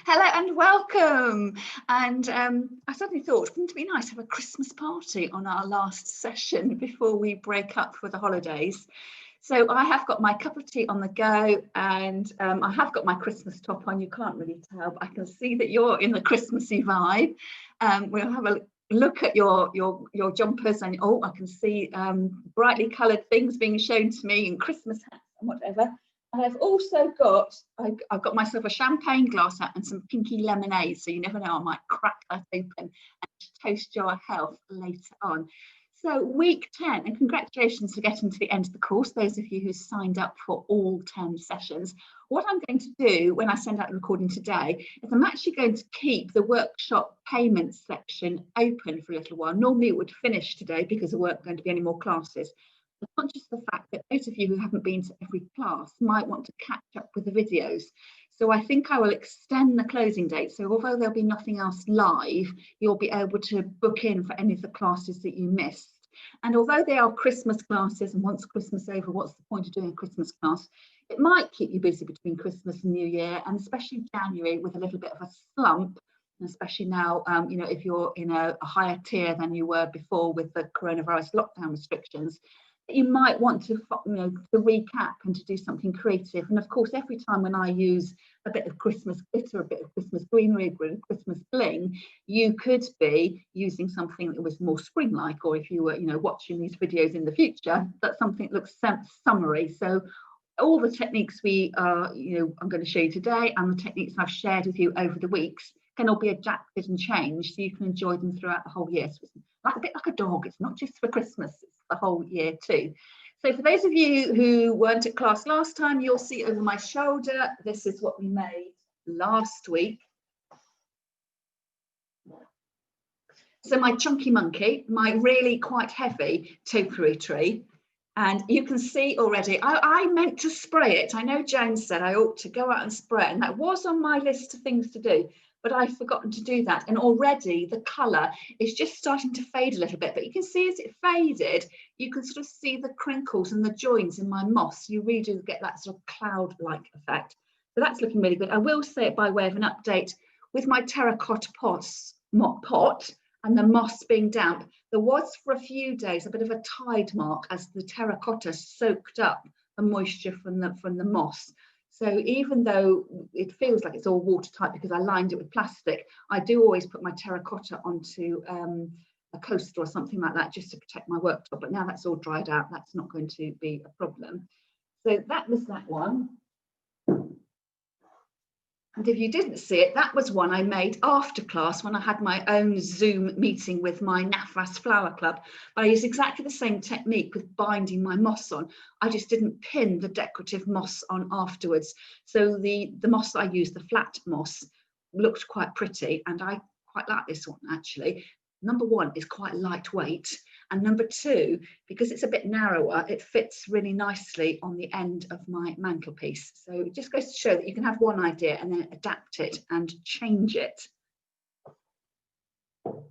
Hello and welcome. And I suddenly thought, wouldn't it be nice to have a Christmas party on our last session before we break up for the holidays? So I have got my cup of tea on the go, and I have got my Christmas top on. You can't really tell, but I can see that you're in the Christmassy vibe. We'll have a look at your jumpers, and oh, I can see brightly coloured things being shown to me, and Christmas hats and whatever. And I've also got, I've got myself a champagne glass out and some pinky lemonade, so you never know, I might crack that open and toast your health later on. So week 10, and congratulations for getting to the end of the course, those of you who signed up for all 10 sessions. What I'm going to do when I send out the recording today is I'm actually going to keep the workshop payment section open for a little while. Normally it would finish today because there weren't going to be any more classes. I'm conscious of the fact that those of you who haven't been to every class might want to catch up with the videos. So I think I will extend the closing date. So although there'll be nothing else live, you'll be able to book in for any of the classes that you missed. And although they are Christmas classes, and once Christmas over, what's the point of doing a Christmas class? It might keep you busy between Christmas and New Year, and especially January with a little bit of a slump. And especially now, you know, if you're in a higher tier than you were before with the coronavirus lockdown restrictions, you might want to, you know, to recap and to do something creative. And of course, every time when I use a bit of Christmas glitter, a bit of Christmas greenery, Christmas bling, you could be using something that was more spring-like, or if you were, you know, watching these videos in the future, that's something that looks summery. So all the techniques we are, you know, I'm going to show you today, and the techniques I've shared with you over the weeks can all be adapted and changed, so you can enjoy them throughout the whole year. So it's like a bit like a dog. It's not just for Christmas, it's the whole year too. So for those of you who weren't at class last time, you'll see over my shoulder, this is what we made last week. So my chunky monkey, my really quite heavy topiary tree. And you can see already, I meant to spray it. I know Joan said I ought to go out and spray it, and that was on my list of things to do, but I've forgotten to do that. And already the colour is just starting to fade a little bit, but you can see as it faded, you can sort of see the crinkles and the joins in my moss. You really do get that sort of cloud-like effect. So that's looking really good. I will say it by way of an update, with my terracotta pot and the moss being damp, there was for a few days a bit of a tide mark as the terracotta soaked up the moisture from the moss. So even though it feels like it's all watertight because I lined it with plastic, I do always put my terracotta onto a coaster or something like that just to protect my worktop. But now that's all dried out, that's not going to be a problem. So that was that one. And if you didn't see it, that was one I made after class when I had my own Zoom meeting with my NAFAS Flower Club. But I used exactly the same technique with binding my moss on. I just didn't pin the decorative moss on afterwards. So the moss I used, the flat moss, looked quite pretty, and I quite like this one actually. Number one, is quite lightweight, and number two, because it's a bit narrower, it fits really nicely on the end of my mantelpiece. So it just goes to show that you can have one idea and then adapt it and change it. So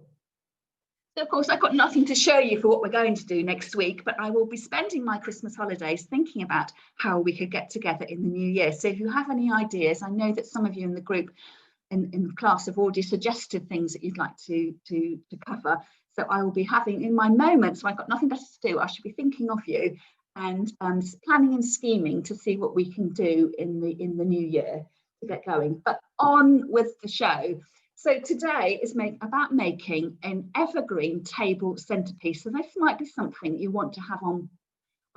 of course, I've got nothing to show you for what we're going to do next week, but I will be spending my Christmas holidays thinking about how we could get together in the new year. So if you have any ideas, I know that some of you in the group in class have already suggested things that you'd like to cover. So I will be having in my moments, so I've got nothing better to do, I should be thinking of you and planning and scheming to see what we can do in the new year to get going. But on with the show. So today is about making an evergreen table centerpiece. So this might be something you want to have on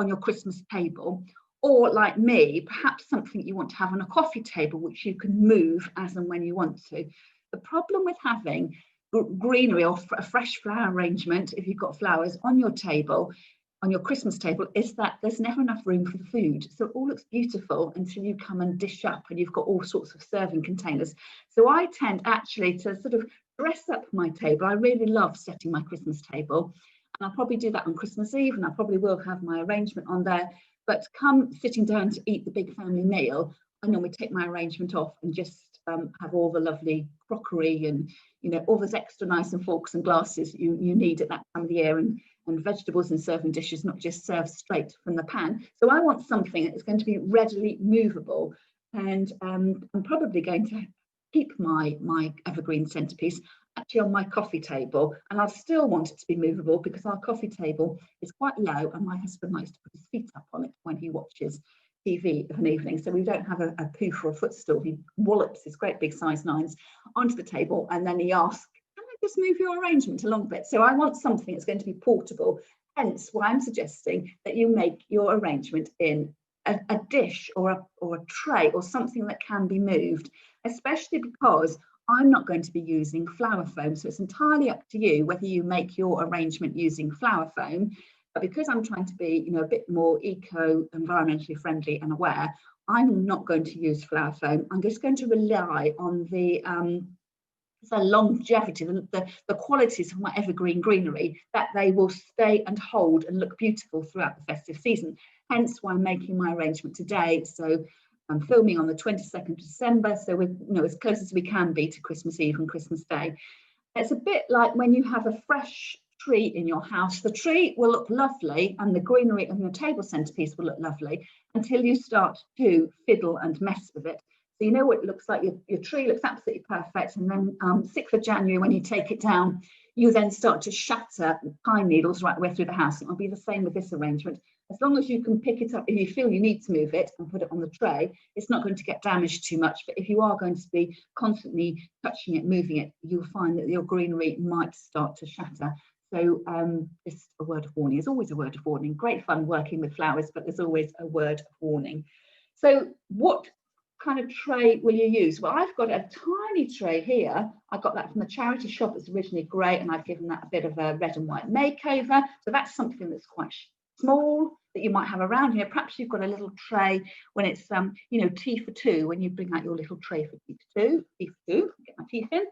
your Christmas table, or like me, perhaps something you want to have on a coffee table, which you can move as and when you want to. The problem with having greenery or a fresh flower arrangement, if you've got flowers on your table, on your Christmas table, is that there's never enough room for the food. So it all looks beautiful until you come and dish up and you've got all sorts of serving containers. So I tend actually to sort of dress up my table. I really love setting my Christmas table. And I'll probably do that on Christmas Eve, and I probably will have my arrangement on there. But come sitting down to eat the big family meal, I normally take my arrangement off and just have all the lovely crockery and, you know, all those extra knives and forks and glasses you need at that time of the year, and vegetables and serving dishes, not just served straight from the pan. So I want something that is going to be readily movable, and I'm probably going to keep my evergreen centrepiece actually on my coffee table, and I still want it to be movable because our coffee table is quite low and my husband likes to put his feet up on it when he watches TV of an evening, so we don't have a poof or a footstool. He wallops his great big size 9s onto the table and then he asks, can I just move your arrangement along a bit? So I want something that's going to be portable, hence why I'm suggesting that you make your arrangement in a dish or a tray or something that can be moved, especially because I'm not going to be using flower foam, so it's entirely up to you whether you make your arrangement using flower foam. But because I'm trying to be, you know, a bit more environmentally friendly and aware, I'm not going to use flower foam. I'm just going to rely on the longevity, the qualities of my evergreen greenery, that they will stay and hold and look beautiful throughout the festive season. Hence why I'm making my arrangement today. So I'm filming on the 22nd of December, so we're, you know, as close as we can be to Christmas Eve and Christmas Day. It's a bit like when you have a fresh tree in your house. The tree will look lovely and the greenery on your table centerpiece will look lovely until you start to fiddle and mess with it. So you know what it looks like, your tree looks absolutely perfect, and then 6th of January when you take it down, you then start to shatter pine needles right the way through the house. It'll be the same with this arrangement. As long as you can pick it up, if you feel you need to move it and put it on the tray, it's not going to get damaged too much. But if you are going to be constantly touching it, moving it, you'll find that your greenery might start to shatter. So it's a word of warning. There's always a word of warning. Great fun working with flowers, but there's always a word of warning. So what kind of tray will you use? Well, I've got a tiny tray here. I got that from the charity shop. It's originally great, and I've given that a bit of a red and white makeover. So that's something that's quite small that you might have around here. Perhaps you've got a little tray when it's you know, tea for two, when you bring out your little tray for tea for two, get my teeth in.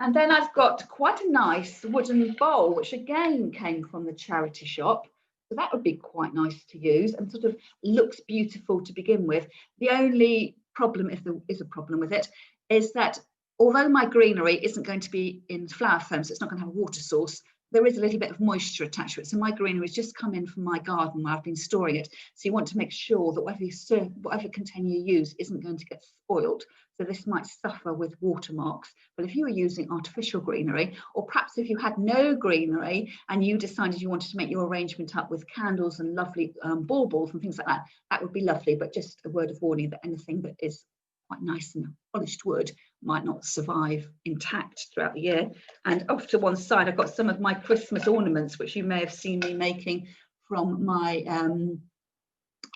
And then I've got quite a nice wooden bowl, which again came from the charity shop. So that would be quite nice to use and sort of looks beautiful to begin with. The only problem, if there is a problem with it, is that although my greenery isn't going to be in flower foam, so it's not going to have a water source, there is a little bit of moisture attached to it. So my greenery has just come in from my garden where I've been storing it. So you want to make sure that whatever container you use isn't going to get spoiled. So this might suffer with watermarks. But if you were using artificial greenery, or perhaps if you had no greenery and you decided you wanted to make your arrangement up with candles and lovely baubles and things like that, that would be lovely. But just a word of warning that anything that is quite nice and polished wood might not survive intact throughout the year. And off to one side, I've got some of my Christmas ornaments, which you may have seen me making from my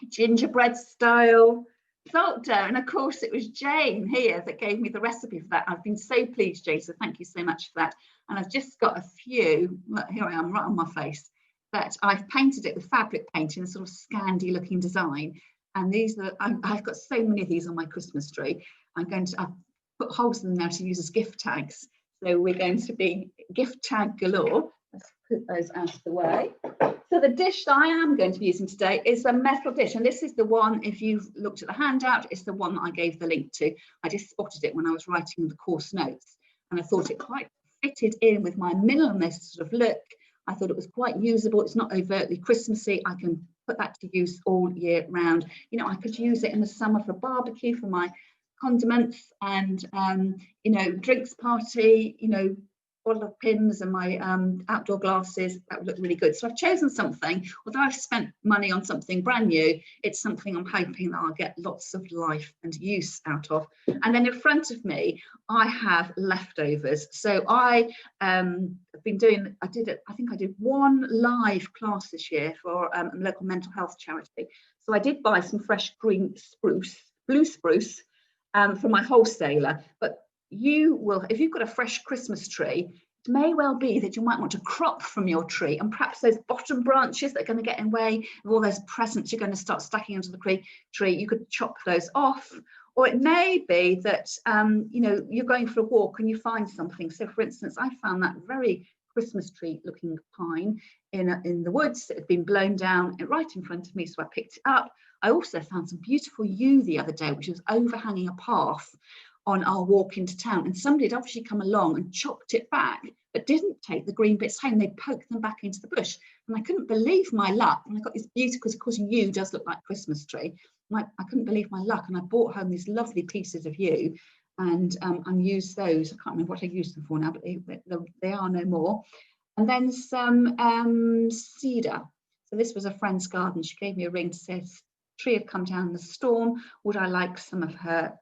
gingerbread style salt dough. And of course, it was Jane here that gave me the recipe for that. I've been so pleased, Jane, so thank you so much for that. And I've just got a few, look, here I am right on my face, that I've painted it with fabric painting, a sort of Scandi looking design. And these are, I've got so many of these on my Christmas tree. I've put holes in them now to use as gift tags. So we're going to be gift tag galore. Let's put those out of the way. So the dish that I am going to be using today is a metal dish. And this is the one, if you've looked at the handout, it's the one that I gave the link to. I just spotted it when I was writing the course notes. And I thought it quite fitted in with my minimalist sort of look. I thought it was quite usable. It's not overtly Christmassy. I can put that to use all year round. You know, I could use it in the summer for barbecue, for my condiments and, you know, drinks party, you know, bottle of pins and my outdoor glasses. That would look really good. So I've chosen something, although I've spent money on something brand new, it's something I'm hoping that I'll get lots of life and use out of. And then in front of me, I have leftovers. So I have been doing, I think I did one live class this year for a local mental health charity. So I did buy some fresh green spruce, blue spruce, from my wholesaler. But you will, if you've got a fresh Christmas tree, it may well be that you might want to crop from your tree, and perhaps those bottom branches that are going to get in the way of all those presents you're going to start stacking under the tree, you could chop those off. Or it may be that you know, you're going for a walk and you find something. So for instance, I found that very Christmas tree looking pine in the woods that had been blown down right in front of me, so I picked it up. I also found some beautiful yew the other day, which was overhanging a path on our walk into town, and somebody had obviously come along and chopped it back but didn't take the green bits home. They poked them back into the bush, and I couldn't believe my luck when I got this beautiful, because of course yew does look like Christmas tree. I couldn't believe my luck, and I brought home these lovely pieces of yew, and used those. I can't remember what I used them for now, but they are no more. And then some cedar. So this was a friend's garden. She gave me a ring to say tree had come down in the storm. Would I like some of her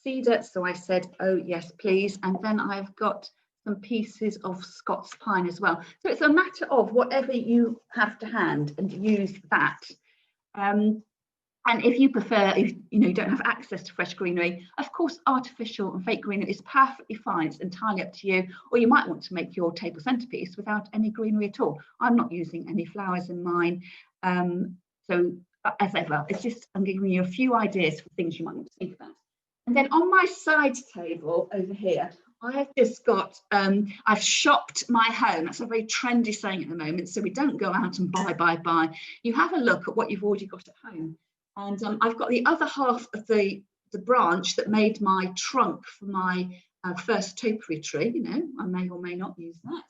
cedar? So I said, oh yes, please. And then I've got some pieces of Scots pine as well. So it's a matter of whatever you have to hand and use that. And if you prefer, if you don't have access to fresh greenery, of course, artificial and fake greenery is perfectly fine. It's entirely up to you. Or you might want to make your table centrepiece without any greenery at all. I'm not using any flowers in mine. So as ever, it's just, I'm giving you a few ideas for things you might want to think about. And then on my side table over here, I have just got, I've shopped my home. That's a very trendy saying at the moment. So we don't go out and buy. You have a look at what you've already got at home. And I've got the other half of the branch that made my trunk for my first topiary tree. I may or may not use that.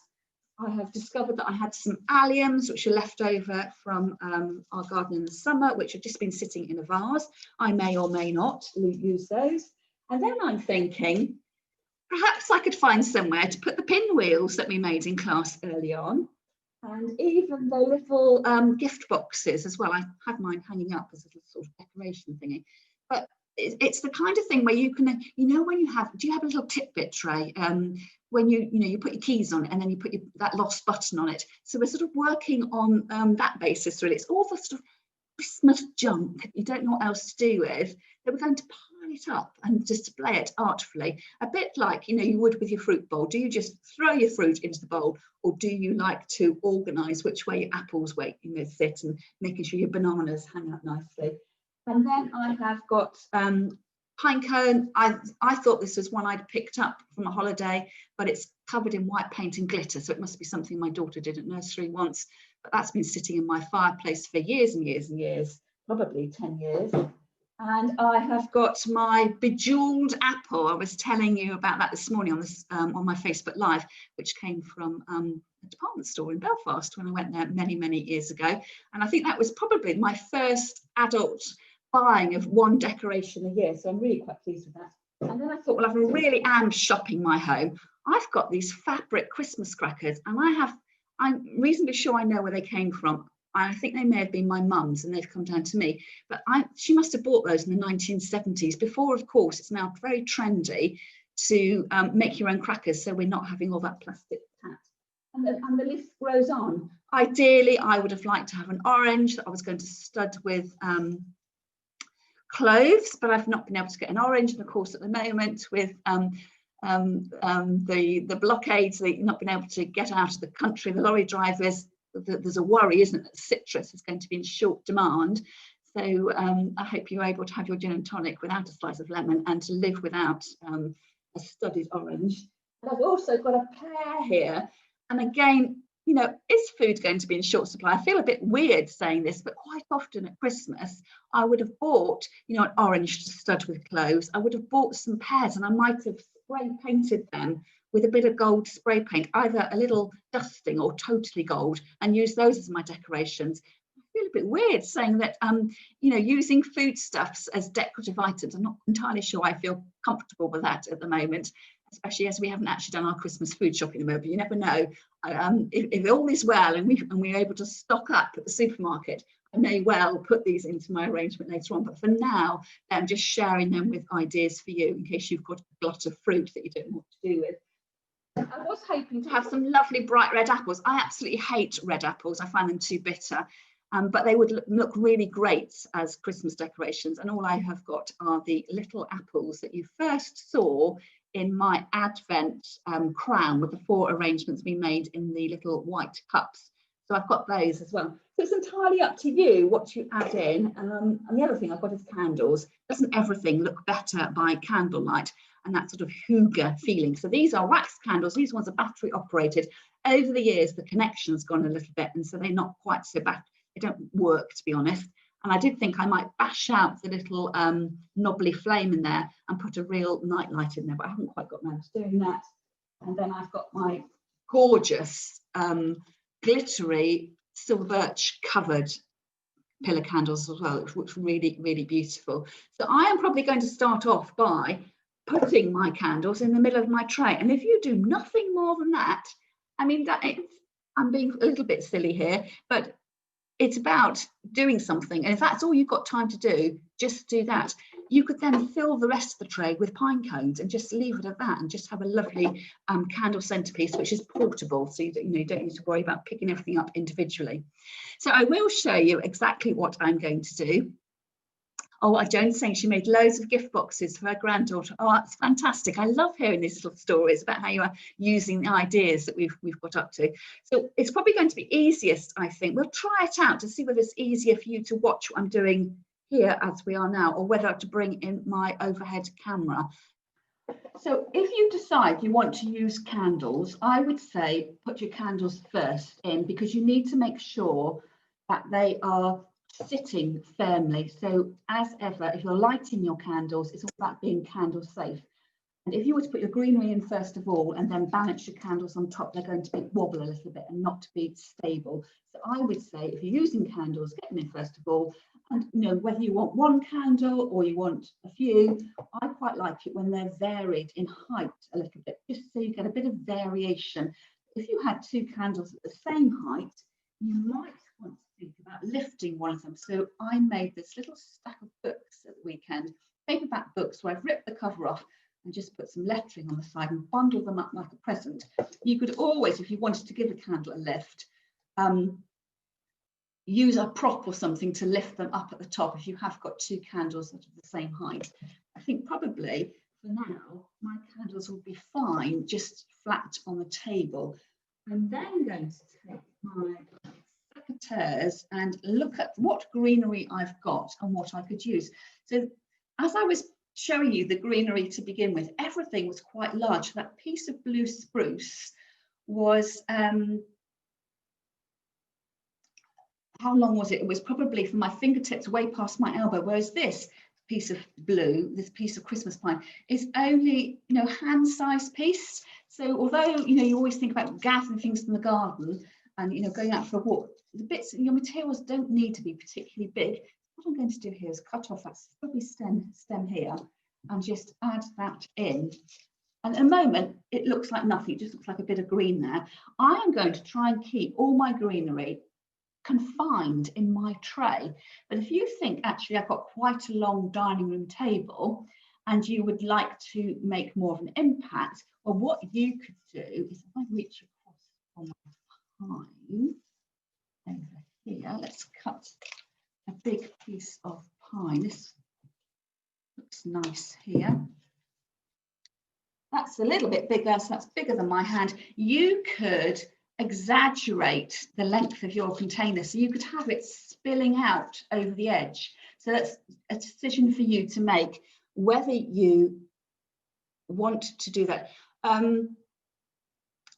I have discovered that I had some alliums which are left over from our garden in the summer, which have just been sitting in a vase. I may or may not use those. And then I'm thinking, perhaps I could find somewhere to put the pinwheels that we made in class early on. And even the little gift boxes as well. I had mine hanging up as a little sort of decoration thingy. But it's the kind of thing where you can, when you have, do you have a little tidbit tray? When you put your keys on it and then you put that lost button on it. So we're sort of working on that basis really. It's all the sort of Christmas junk you don't know what else to do with, that we're going to pile it up and display it artfully, a bit like you would with your fruit bowl. Do you just throw your fruit into the bowl, or do you like to organise which way your apples sit, and making sure your bananas hang out nicely? And then I have got pine cone. I thought this was one I'd picked up from a holiday, but it's covered in white paint and glitter, so it must be something my daughter did at nursery once. But that's been sitting in my fireplace for years and years and years, probably 10 years. And I have got my bejeweled apple. I was telling you about that this morning on my Facebook Live, which came from a department store in Belfast when I went there many, many years ago. And I think that was probably my first adult buying of one decoration a year. So I'm really quite pleased with that. And then I thought, well, I really am shopping my home. I've got these fabric Christmas crackers, and I'm reasonably sure I know where they came from. I think they may have been my mum's and they've come down to me, but she must have bought those in the 1970s before, of course, it's now very trendy to make your own crackers, so we're not having all that plastic tat. And the list goes on. Ideally, I would have liked to have an orange that I was going to stud with cloves, but I've not been able to get an orange, and of course at the moment with the blockades, they've not been able to get out of the country, the lorry drivers, there's a worry, isn't it, that citrus is going to be in short demand. So I hope you're able to have your gin and tonic without a slice of lemon, and to live without a studded orange. And I've also got a pear here, and again, is food going to be in short supply? I feel a bit weird saying this, but quite often at Christmas I would have bought an orange to stud with cloves. I would have bought some pears, and I might have spray painted them with a bit of gold spray paint, either a little dusting or totally gold, and use those as my decorations. I feel a bit weird saying that, using foodstuffs as decorative items. I'm not entirely sure I feel comfortable with that at the moment, especially as we haven't actually done our Christmas food shopping at the moment. But you never know. If all is well and we're able to stock up at the supermarket, I may well put these into my arrangement later on. But for now, I'm just sharing them with ideas for you in case you've got a glut of fruit that you don't know what to do with. I was hoping to have some lovely bright red apples. I absolutely hate red apples. I find them too bitter, but they would look really great as Christmas decorations. And all I have got are the little apples that you first saw in my Advent crown, with the 4 arrangements we made in the little white cups. So I've got those as well. So it's entirely up to you what you add in. And the other thing I've got is candles. Doesn't everything look better by candlelight? And that sort of hygge feeling. So these are wax candles. These ones are battery operated. Over the years, the connection's gone a little bit, and so they're not quite so bad. They don't work, to be honest. And I did think I might bash out the little knobbly flame in there and put a real night light in there, but I haven't quite got around to doing that. And then I've got my gorgeous glittery silver birch covered pillar candles as well, which looks really, really beautiful. So I am probably going to start off by putting my candles in the middle of my tray. And if you do nothing more than that, I mean, I'm being a little bit silly here, but it's about doing something. And if that's all you've got time to do, just do that. You could then fill the rest of the tray with pine cones and just leave it at that and just have a lovely candle centerpiece, which is portable. So you don't need to worry about picking everything up individually. So I will show you exactly what I'm going to do. Oh, Joan's saying she made loads of gift boxes for her granddaughter. Oh, that's fantastic. I love hearing these little stories about how you are using the ideas that we've got up to. So it's probably going to be easiest, I think. We'll try it out to see whether it's easier for you to watch what I'm doing here as we are now, or whether to bring in my overhead camera. So if you decide you want to use candles, I would say put your candles first in, because you need to make sure that they are sitting firmly. So as ever, if you're lighting your candles, it's all about being candle safe. And if you were to put your greenery in first of all and then balance your candles on top, they're going to wobble a little bit and not be stable. So I would say if you're using candles, get them in first of all. And whether you want one candle or you want a few, I quite like it when they're varied in height a little bit, just so you get a bit of variation. If you had two candles at the same height, you might want to think about lifting one of them. So I made this little stack of books at the weekend, paperback books, where I've ripped the cover off and just put some lettering on the side and bundle them up like a present. You could always, if you wanted to give a candle a lift, use a prop or something to lift them up at the top if you have got two candles that are the same height. I think probably for now, my candles will be fine, just flat on the table. I'm then going to take my secateurs and look at what greenery I've got and what I could use. So as I was showing you the greenery to begin with, everything was quite large. That piece of blue spruce was, how long was it? It was probably from my fingertips way past my elbow, whereas this piece of blue, this piece of Christmas pine, is only, hand-sized piece. So although, you always think about gathering things from the garden and, going out for a walk, the bits, your materials don't need to be particularly big. What I'm going to do here is cut off that stubby stem here and just add that in. And at the moment, it looks like nothing. It just looks like a bit of green there. I am going to try and keep all my greenery confined in my tray. But if you think actually I've got quite a long dining room table and you would like to make more of an impact, well, what you could do is, if I reach across on my pine over here, let's cut a big piece of pine. This looks nice here. That's a little bit bigger, so that's bigger than my hand. You could exaggerate the length of your container, so you could have it spilling out over the edge. So that's a decision for you to make, whether you want to do that.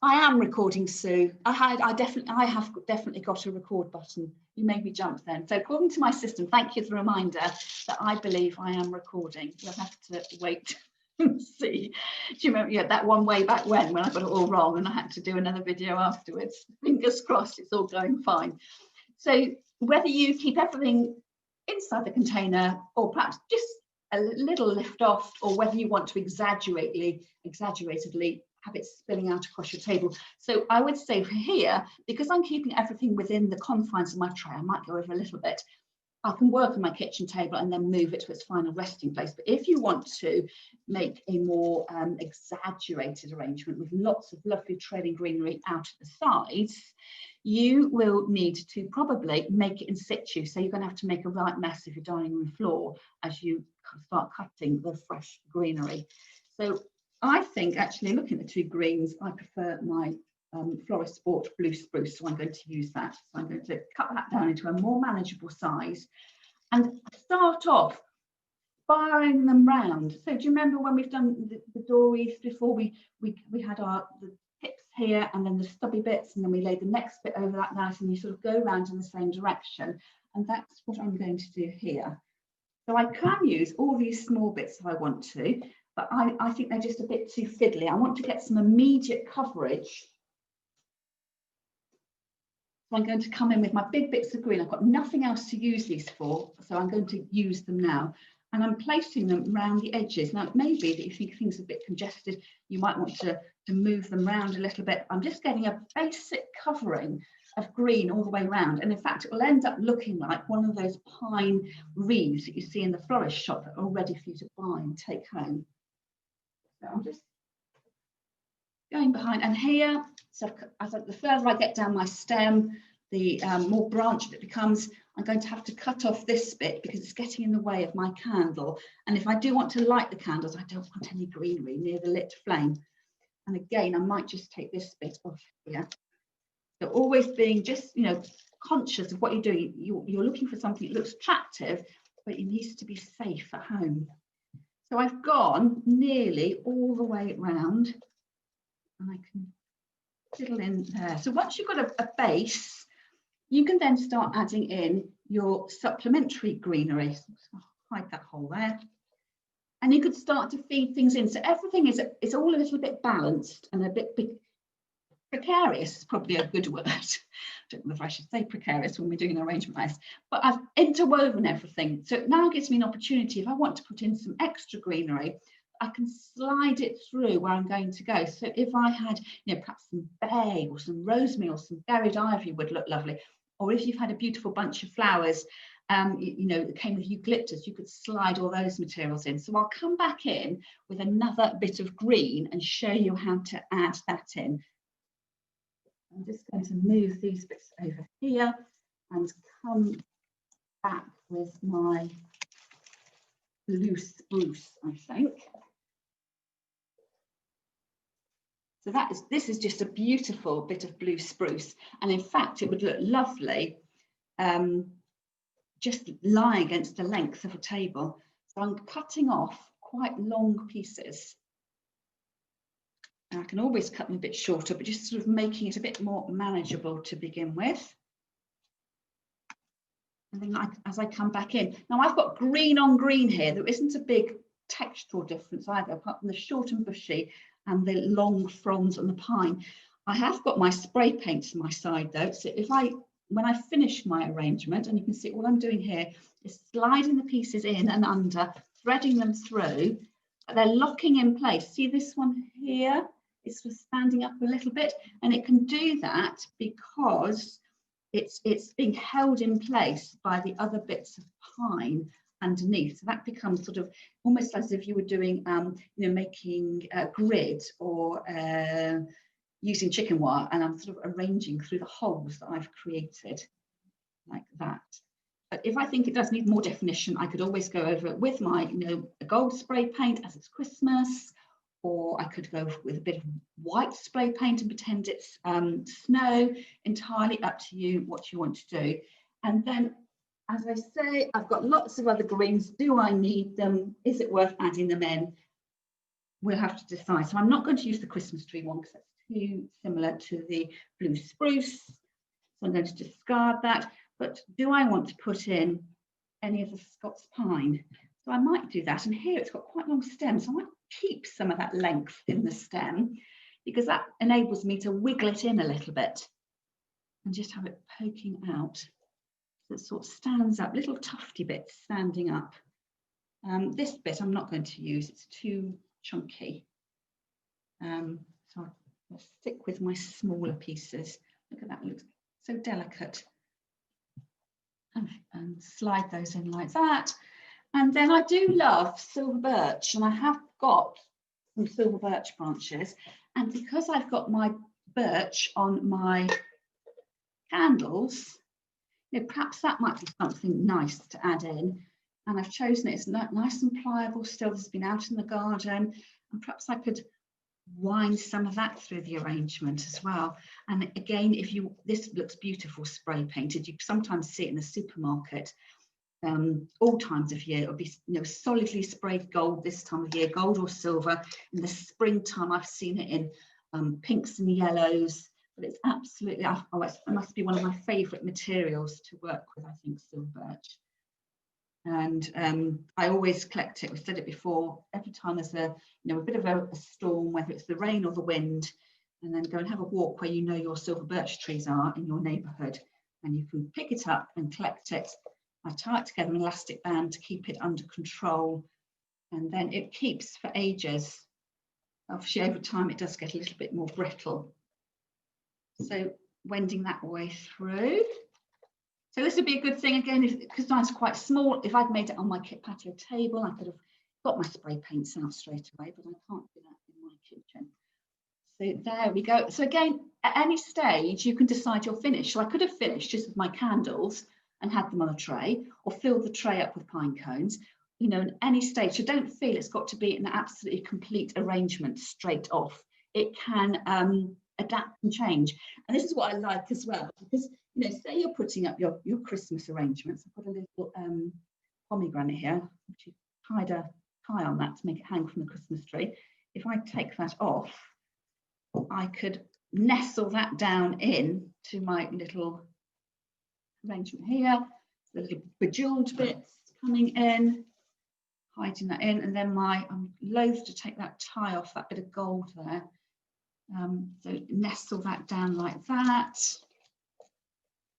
I am recording, Sue. I have definitely got a record button. You made me jump then. So according to my system, thank you for the reminder that I believe I am recording. We'll have to wait and see. Do you remember, yeah, that one way back when I got it all wrong and I had to do another video afterwards? Fingers crossed it's all going fine. So whether you keep everything inside the container or perhaps just a little lift off, or whether you want to exaggeratedly have it spilling out across your table. So I would say for here, because I'm keeping everything within the confines of my tray, I might go over a little bit. I can work on my kitchen table and then move it to its final resting place. But if you want to make a more exaggerated arrangement with lots of lovely trailing greenery out at the sides, you will need to probably make it in situ. So you're going to have to make a right mess of your dining room floor as you start cutting the fresh greenery. So I think, actually, looking at the two greens, I prefer my Florist Sport blue spruce, so I'm going to use that. So I'm going to cut that down into a more manageable size and start off firing them round. So do you remember when we've done the door wreaths before? We had the tips here and then the stubby bits, and then we laid the next bit over that nice, and you sort of go around in the same direction. And that's what I'm going to do here. So I can use all these small bits if I want to, but I think they're just a bit too fiddly. I want to get some immediate coverage So I'm going to come in with my big bits of green. I've got nothing else to use these for, so I'm going to use them now. And I'm placing them around the edges. Now, it may be that you think things are a bit congested, you might want to move them around a little bit. I'm just getting a basic covering of green all the way around. And in fact, it will end up looking like one of those pine wreaths that you see in the florist shop that are ready for you to buy and take home. So I'm just going behind, and here, so the further I get down my stem, the more branched it becomes. I'm going to have to cut off this bit because it's getting in the way of my candle. And if I do want to light the candles, I don't want any greenery near the lit flame. And again, I might just take this bit off here. So always being just, conscious of what you're doing. You're looking for something that looks attractive, but it needs to be safe at home. So I've gone nearly all the way around, and I can fiddle in there. So once you've got a base, you can then start adding in your supplementary greenery. So I'll hide that hole there. And you could start to feed things in. So everything is all a little bit balanced and a bit precarious is probably a good word. I don't know if I should say precarious when we're doing an arrangement like this, but I've interwoven everything. So it now gives me an opportunity, if I want to put in some extra greenery, I can slide it through where I'm going to go. So if I had, perhaps some bay or some rosemary or some buried ivy would look lovely. Or if you've had a beautiful bunch of flowers, that came with eucalyptus, you could slide all those materials in. So I'll come back in with another bit of green and show you how to add that in. I'm just going to move these bits over here and come back with my blue spruce, I think. So this is just a beautiful bit of blue spruce, and in fact it would look lovely just lying against the length of a table. So I'm cutting off quite long pieces. And I can always cut them a bit shorter, but just sort of making it a bit more manageable to begin with. And then as I come back in, now I've got green on green here. There isn't a big textural difference either, apart from the short and bushy and the long fronds on the pine. I have got my spray paint to my side though, so when I finish my arrangement, and you can see all I'm doing here is sliding the pieces in and under, threading them through, but they're locking in place. See this one here? It's sort of standing up a little bit, and it can do that because it's being held in place by the other bits of pine underneath. So that becomes sort of almost as if you were doing, making a grid or using chicken wire, and I'm sort of arranging through the holes that I've created like that. But if I think it does need more definition, I could always go over it with my, a gold spray paint as it's Christmas, or I could go with a bit of white spray paint and pretend it's snow. Entirely up to you what you want to do. And then, as I say, I've got lots of other greens. Do I need them? Is it worth adding them in? We'll have to decide. So I'm not going to use the Christmas tree one because that's too similar to the blue spruce. So I'm going to discard that. But do I want to put in any of the Scots pine? So I might do that. And here it's got quite long stems. So I might keep some of that length in the stem because that enables me to wiggle it in a little bit and just have it poking out. So it sort of stands up, little tufty bits standing up. This bit I'm not going to use, it's too chunky. So I'll stick with my smaller pieces. Look at that, it looks so delicate. And slide those in like that. And then I do love silver birch, and I have got some silver birch branches. And because I've got my birch on my candles, perhaps that might be something nice to add in. And I've chosen it, it's nice and pliable still, it's been out in the garden, and perhaps I could wind some of that through the arrangement as well. And again, this looks beautiful spray painted, you sometimes see it in the supermarket. All times of year, it'll be solidly sprayed gold this time of year, gold or silver. In the springtime, I've seen it in pinks and yellows, but it's absolutely, it must be one of my favourite materials to work with, I think, silver birch. And I always collect it. We've said it before, every time there's a bit of a storm, whether it's the rain or the wind, and then go and have a walk where you know your silver birch trees are in your neighbourhood, and you can pick it up and collect it. I tie it together in an elastic band to keep it under control, and then it keeps for ages. Obviously, over time, it does get a little bit more brittle. So wending that way through. So this would be a good thing again, because mine's quite small. If I'd made it on my kit patio table, I could have got my spray paints out straight away, but I can't do that in my kitchen. So there we go. So again, at any stage, you can decide your finish. So I could have finished just with my candles and had them on a tray, or filled the tray up with pine cones, you know, at any stage. So don't feel it's got to be an absolutely complete arrangement straight off. It can adapt and change. And this is what I like as well, because, you know, say you're putting up your Christmas arrangements. I've got a little pomegranate here, which you tied a tie on that to make it hang from the Christmas tree. If I take that off, I could nestle that down in to my little arrangement here. The little bejeweled bits coming in, hiding that in, and then I'm loath to take that tie off, that bit of gold there. So nestle that down like that,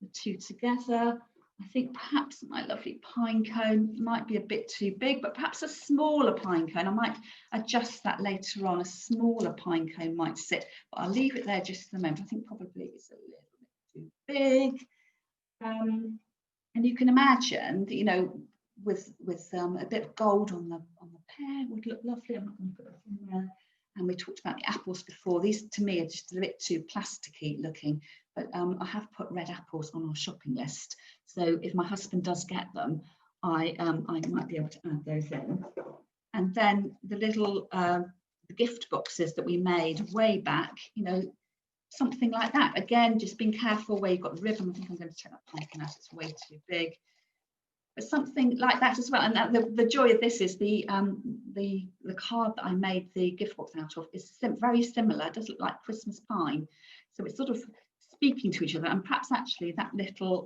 the two together. I think perhaps my lovely pine cone might be a bit too big, but perhaps a smaller pine cone. I might adjust that later on. A smaller pine cone might sit, but I'll leave it there just for the moment. I think probably it's a little bit too big. And you can imagine that, you know, with a bit of gold on the pear would look lovely. I'm not going to put that in there. And we talked about the apples before. These to me are just a bit too plasticky looking, but I have put red apples on our shopping list. So if my husband does get them, I might be able to add those in. And then the little the gift boxes that we made way back, you know, something like that. Again, just being careful where you've got the ribbon. I think I'm going to take that pumpkin out, it's way too big. But something like that as well. And the joy of this is the card that I made the gift box out of is very similar. It does look like Christmas pine. So it's sort of speaking to each other. And perhaps actually that little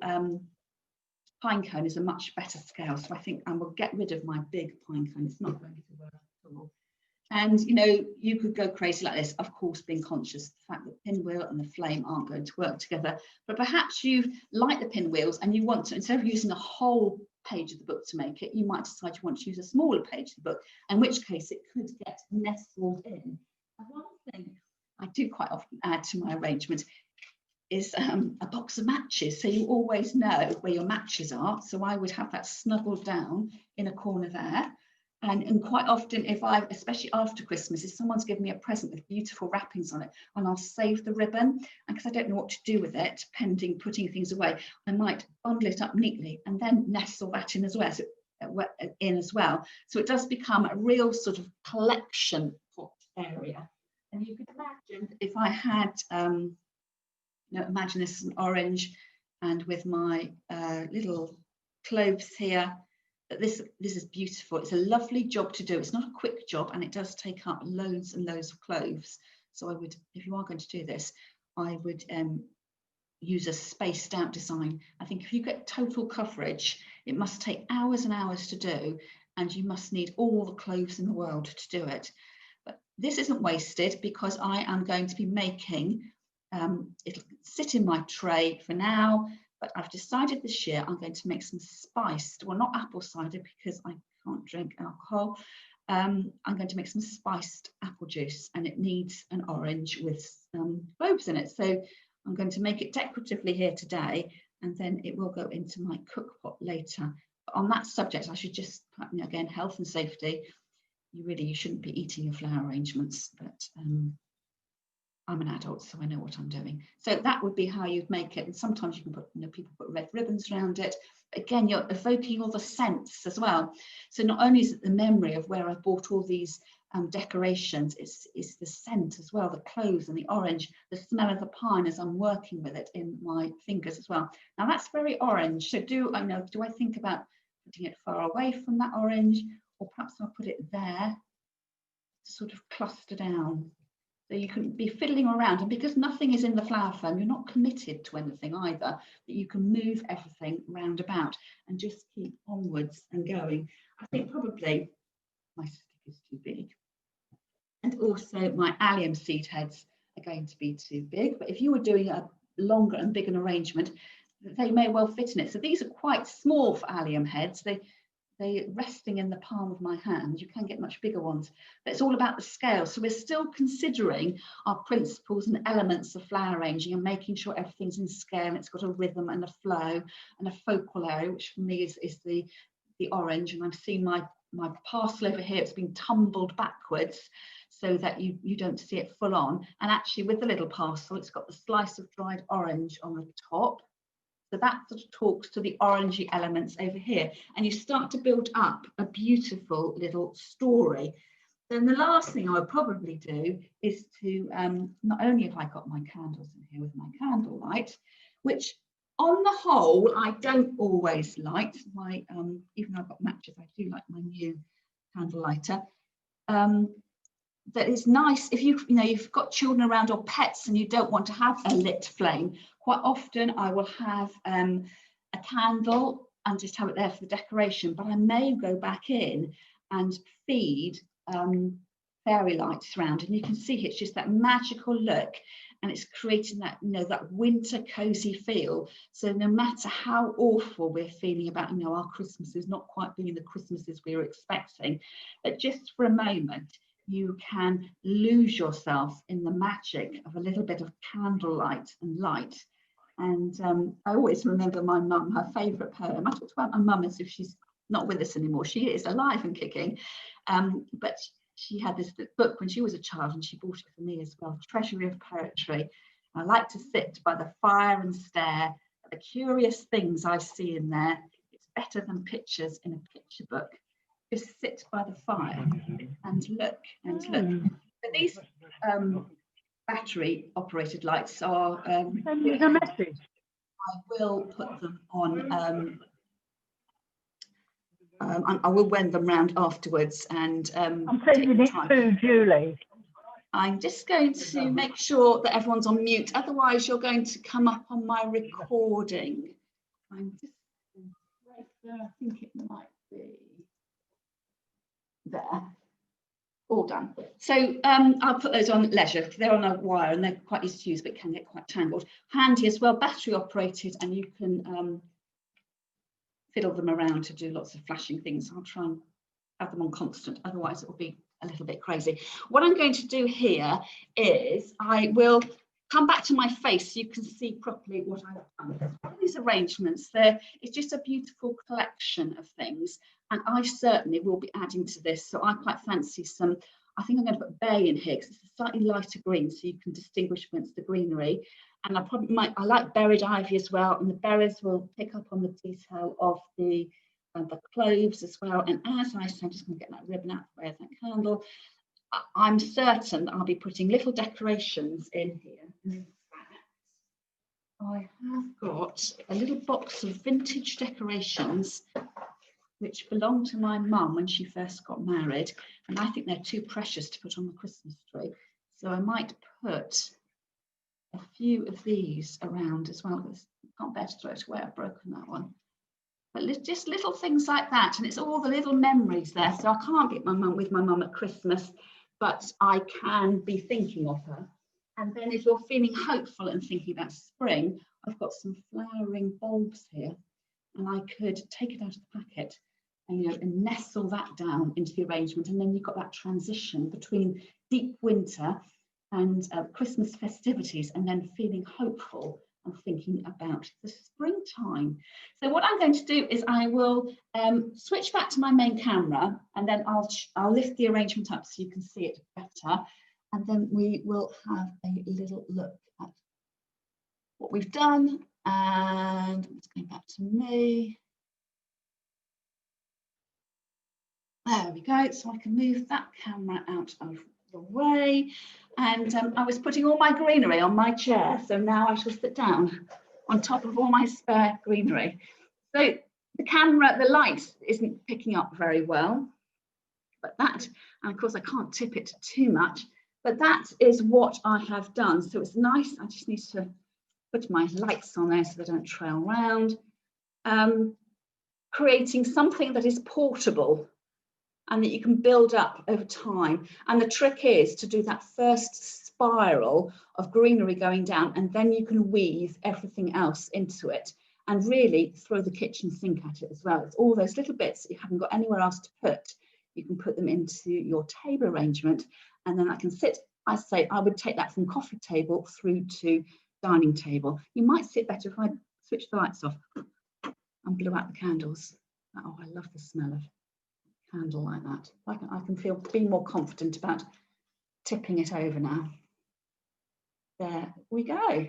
pine cone is a much better scale. So I think I will get rid of my big pine cone. It's not going to work at all. And, you know, you could go crazy like this, of course, being conscious of the fact that the pinwheel and the flame aren't going to work together. But perhaps you like the pinwheels and you want to, instead of using a whole page of the book to make it, you might decide you want to use a smaller page of the book, in which case it could get nestled in. And one thing I do quite often add to my arrangement is a box of matches, so you always know where your matches are. So I would have that snuggled down in a corner there. And quite often, especially after Christmas, if someone's given me a present with beautiful wrappings on it, and I'll save the ribbon, and because I don't know what to do with it, pending putting things away, I might bundle it up neatly and then nestle that in as well. So it does become a real sort of collection pot area. And you could imagine if I had, you know, imagine this is an orange, and with my little cloves here. This is beautiful. It's a lovely job to do. It's not a quick job, and it does take up loads and loads of cloves. So I would, if you are going to do this, I would use a spaced out design. I think if you get total coverage, it must take hours and hours to do, and you must need all the cloves in the world to do it. But this isn't wasted because I am going to be making, it'll sit in my tray for now. But I've decided this year I'm going to make some spiced, well, not apple cider because I can't drink alcohol. I'm going to make some spiced apple juice, and it needs an orange with cloves in it. So I'm going to make it decoratively here today, and then it will go into my cook pot later. But on that subject, I should just, again, health and safety. You shouldn't be eating your flower arrangements, but I'm an adult, so I know what I'm doing. So that would be how you'd make it. And sometimes you can put, people put red ribbons around it. Again, you're evoking all the scents as well. So not only is it the memory of where I bought all these decorations, it's the scent as well, the cloves and the orange, the smell of the pine as I'm working with it in my fingers as well. Now that's very orange. So do I think about putting it far away from that orange, or perhaps I'll put it there, sort of cluster down. So you can be fiddling around, and because nothing is in the flower foam, you're not committed to anything either, that you can move everything round about and just keep onwards and going. I think probably my stick is too big. And also my allium seed heads, going to be too big, but if you were doing a longer and bigger arrangement, they may well fit in it. So these are quite small for allium heads. They're resting in the palm of my hand. You can get much bigger ones, but it's all about the scale. So we're still considering our principles and elements of flower arranging and making sure everything's in scale and it's got a rhythm and a flow and a focal area, which for me is the orange. And I'm seeing my parcel over here, it's been tumbled backwards so that you don't see it full on. And actually with the little parcel, it's got the slice of dried orange on the top. So that sort of talks to the orangey elements over here. And you start to build up a beautiful little story. Then the last thing I would probably do is to, not only have I got my candles in here with my candlelight, which on the whole, I don't always light. Even though I've got matches, I do like my new candle lighter. That is nice if you've got children around or pets and you don't want to have a lit flame. Quite often I will have a candle and just have it there for the decoration, but I may go back in and feed fairy lights around, and you can see it's just that magical look, and it's creating that that winter cozy feel. So no matter how awful we're feeling about our Christmases not quite being the Christmases we were expecting, but just for a moment you can lose yourself in the magic of a little bit of candlelight and light. And I always remember my mum, her favourite poem. I talked about my mum as if she's not with us anymore. She is alive and kicking. But she had this book when she was a child, and she bought it for me as well, Treasury of Poetry. I like to sit by the fire and stare at the curious things I see in there. It's better than pictures in a picture book. Just sit by the fire and look and look. But these battery operated lights are I will put them on I will wend them round afterwards and I'm sending it to Julie. I'm just going to make sure that everyone's on mute, otherwise you're going to come up on my recording. I'm just I think it might be there. All done. So I'll put those on leisure. They're on a wire and they're quite easy to use, but can get quite tangled. Handy as well, battery operated, and you can fiddle them around to do lots of flashing things. I'll try and have them on constant, otherwise it will be a little bit crazy. What I'm going to do here is I will come back to my face so you can see properly what I've done. These arrangements, it's just a beautiful collection of things, and I certainly will be adding to this. So I quite fancy some, I think I'm going to put bay in here because it's a slightly lighter green so you can distinguish against the greenery. And I like buried ivy as well, and the berries will pick up on the detail of the cloves as well. And as I said, I'm just going to get that ribbon out of the way of that candle. I'm certain that I'll be putting little decorations in here. In fact, I have got a little box of vintage decorations which belonged to my mum when she first got married, and I think they're too precious to put on the Christmas tree. So I might put a few of these around as well. I can't bear to throw it away, I've broken that one. But just little things like that, and it's all the little memories there. So I can't get with my mum at Christmas, but I can be thinking of her. And then if you're feeling hopeful and thinking about spring, I've got some flowering bulbs here, and I could take it out of the packet and, and nestle that down into the arrangement. And then you've got that transition between deep winter and Christmas festivities, and then feeling hopeful and thinking about the springtime. So what I'm going to do is I will switch back to my main camera, and then I'll lift the arrangement up so you can see it better, and then we will have a little look at what we've done. And it's going back to me. There we go. So I can move that camera out of the way. And I was putting all my greenery on my chair, so now I shall sit down on top of all my spare greenery. So the camera, the light isn't picking up very well, but that, and of course I can't tip it too much, but that is what I have done. So it's nice. I just need to put my lights on there so they don't trail around. Creating something that is portable and that you can build up over time. And the trick is to do that first spiral of greenery going down, and then you can weave everything else into it and really throw the kitchen sink at it as well. It's all those little bits that you haven't got anywhere else to put. You can put them into your table arrangement, and then I can sit, I say, I would take that from coffee table through to dining table. You might sit better if I switch the lights off and blew out the candles. Oh, I love the smell of candle like that. I can be more confident about tipping it over now. There we go.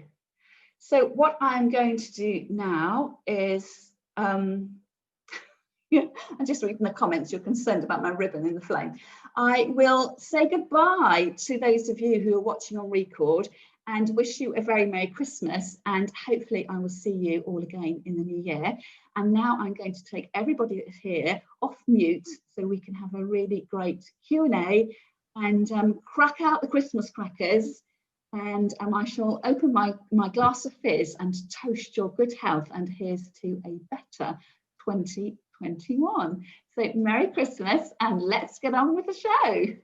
So what I'm going to do now is, I'm just reading the comments, you're concerned about my ribbon in the flame. I will say goodbye to those of you who are watching on record and wish you a very Merry Christmas, and hopefully I will see you all again in the new year. And now I'm going to take everybody that's here off mute so we can have a really great Q&A and crack out the Christmas crackers. And I shall open my glass of fizz and toast your good health, and here's to a better 2021. So Merry Christmas, and let's get on with the show.